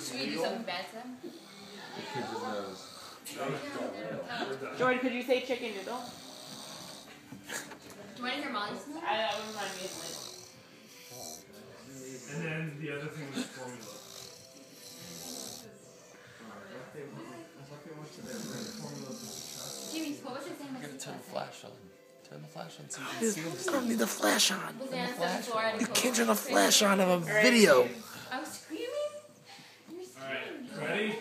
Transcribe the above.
Should we do something bad to them? Kick his nose. Jordan, could you say chicken noodle? Do you want to hear Molly's name? That would remind me of Liz. And then the other thing was formula. Jimmy, what was his name? I'm gonna turn the flash on. Turn the flash on so you can see him. I don't need the flash on. You You can't turn the flash on of a video. I was screaming? You were screaming. Alright, ready?